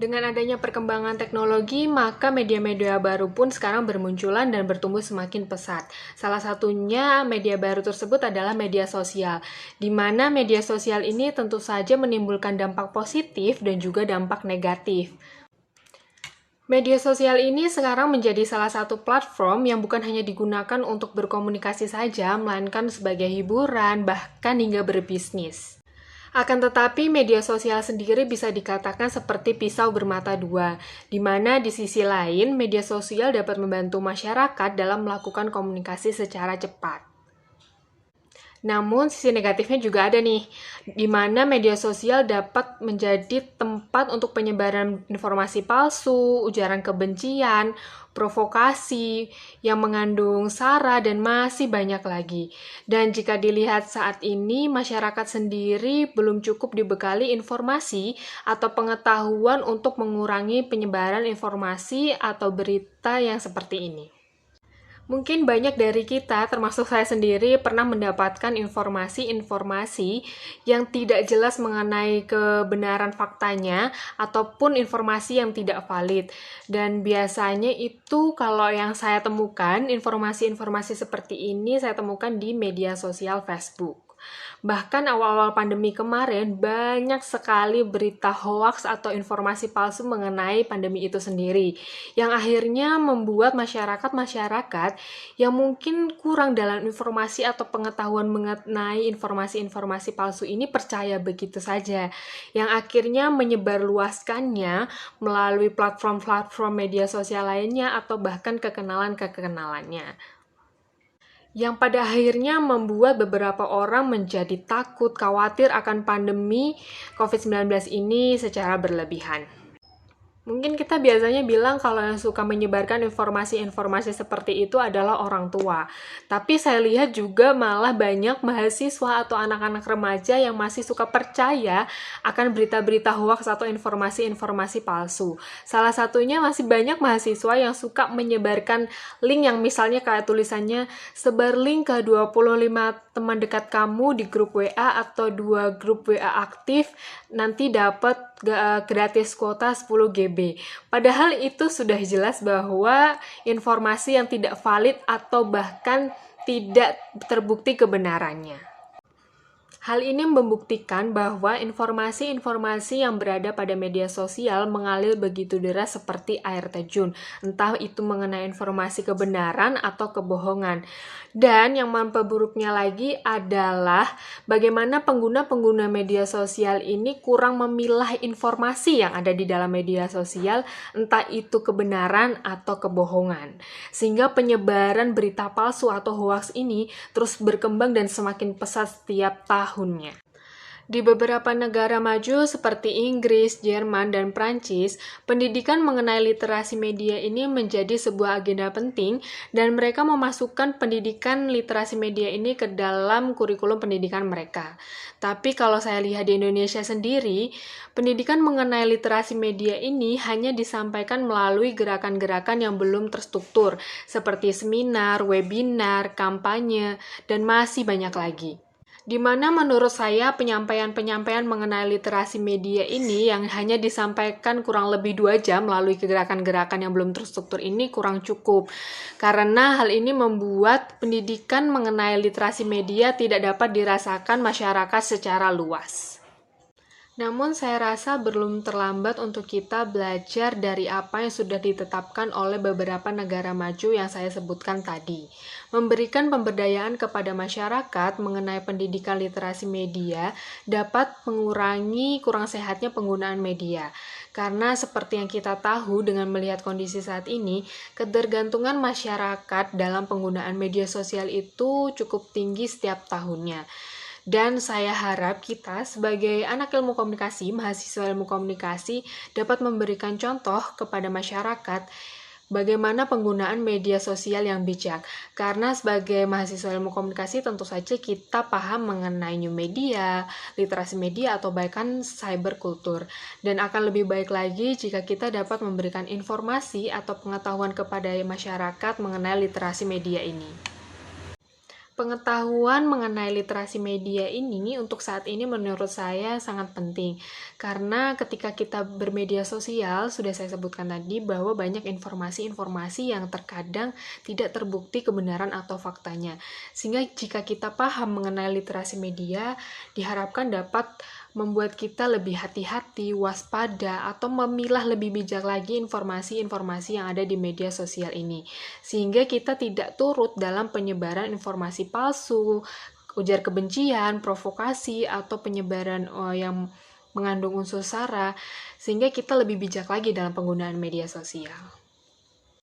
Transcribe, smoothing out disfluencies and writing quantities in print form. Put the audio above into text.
Dengan adanya perkembangan teknologi, maka media-media baru pun sekarang bermunculan dan bertumbuh semakin pesat. Salah satunya media baru tersebut adalah media sosial, di mana media sosial ini tentu saja menimbulkan dampak positif dan juga dampak negatif. Media sosial ini sekarang menjadi salah satu platform yang bukan hanya digunakan untuk berkomunikasi saja, melainkan sebagai hiburan, bahkan hingga berbisnis. Akan tetapi, media sosial sendiri bisa dikatakan seperti pisau bermata dua, di mana di sisi lain, media sosial dapat membantu masyarakat dalam melakukan komunikasi secara cepat. Namun, sisi negatifnya juga ada nih, di mana media sosial dapat menjadi tempat untuk penyebaran informasi palsu, ujaran kebencian, provokasi, yang mengandung sara, dan masih banyak lagi. Dan jika dilihat saat ini, masyarakat sendiri belum cukup dibekali informasi atau pengetahuan untuk mengurangi penyebaran informasi atau berita yang seperti ini. Mungkin banyak dari kita, termasuk saya sendiri, pernah mendapatkan informasi-informasi yang tidak jelas mengenai kebenaran faktanya, ataupun informasi yang tidak valid. Dan biasanya itu kalau yang saya temukan, informasi-informasi seperti ini saya temukan di media sosial Facebook. Bahkan awal-awal pandemi kemarin, banyak sekali berita hoaks atau informasi palsu mengenai pandemi itu sendiri, yang akhirnya membuat masyarakat yang mungkin kurang dalam informasi atau pengetahuan mengenai informasi-informasi palsu ini percaya begitu saja, yang akhirnya menyebarluaskannya melalui platform-platform media sosial lainnya atau bahkan kekenalan-kekenalannya, yang pada akhirnya membuat beberapa orang menjadi takut, khawatir akan pandemi COVID-19 ini secara berlebihan. Mungkin kita biasanya bilang kalau yang suka menyebarkan informasi-informasi seperti itu adalah orang tua. Tapi saya lihat juga malah banyak mahasiswa atau anak-anak remaja yang masih suka percaya akan berita-berita hoaks atau informasi-informasi palsu. Salah satunya masih banyak mahasiswa yang suka menyebarkan link yang misalnya kayak tulisannya, sebar link ke 25 teman dekat kamu di grup WA atau 2 grup WA aktif, nanti dapat gratis kuota 10 GB. Padahal itu sudah jelas bahwa informasi yang tidak valid atau bahkan tidak terbukti kebenarannya. Hal ini membuktikan bahwa informasi-informasi yang berada pada media sosial mengalir begitu deras seperti air terjun, entah itu mengenai informasi kebenaran atau kebohongan. Dan yang memperburuknya lagi adalah bagaimana pengguna-pengguna media sosial ini kurang memilah informasi yang ada di dalam media sosial, entah itu kebenaran atau kebohongan. Sehingga penyebaran berita palsu atau hoaks ini terus berkembang dan semakin pesat setiap tahunnya. Di beberapa negara maju seperti Inggris, Jerman, dan Prancis, pendidikan mengenai literasi media ini menjadi sebuah agenda penting dan mereka memasukkan pendidikan literasi media ini ke dalam kurikulum pendidikan mereka. Tapi kalau saya lihat di Indonesia sendiri, pendidikan mengenai literasi media ini hanya disampaikan melalui gerakan-gerakan yang belum terstruktur, seperti seminar, webinar, kampanye, dan masih banyak lagi. Di mana menurut saya penyampaian-penyampaian mengenai literasi media ini yang hanya disampaikan kurang lebih 2 jam melalui gerakan-gerakan yang belum terstruktur ini kurang cukup. Karena hal ini membuat pendidikan mengenai literasi media tidak dapat dirasakan masyarakat secara luas. Namun saya rasa belum terlambat untuk kita belajar dari apa yang sudah ditetapkan oleh beberapa negara maju yang saya sebutkan tadi. Memberikan pemberdayaan kepada masyarakat mengenai pendidikan literasi media dapat mengurangi kurang sehatnya penggunaan media. Karena seperti yang kita tahu dengan melihat kondisi saat ini, ketergantungan masyarakat dalam penggunaan media sosial itu cukup tinggi setiap tahunnya. Dan saya harap kita sebagai anak ilmu komunikasi, mahasiswa ilmu komunikasi dapat memberikan contoh kepada masyarakat bagaimana penggunaan media sosial yang bijak. Karena sebagai mahasiswa ilmu komunikasi tentu saja kita paham mengenai new media, literasi media, atau bahkan cyber culture. Dan akan lebih baik lagi jika kita dapat memberikan informasi atau pengetahuan kepada masyarakat mengenai literasi media ini. Pengetahuan mengenai literasi media ini untuk saat ini menurut saya sangat penting. Karena ketika kita bermedia sosial, sudah saya sebutkan tadi bahwa banyak informasi-informasi yang terkadang tidak terbukti kebenaran atau faktanya. Sehingga jika kita paham mengenai literasi media, diharapkan dapat membuat kita lebih hati-hati, waspada, atau memilah lebih bijak lagi informasi-informasi yang ada di media sosial ini. Sehingga kita tidak turut dalam penyebaran informasi palsu, ujar kebencian, provokasi, atau penyebaran yang mengandung unsur sara, sehingga kita lebih bijak lagi dalam penggunaan media sosial.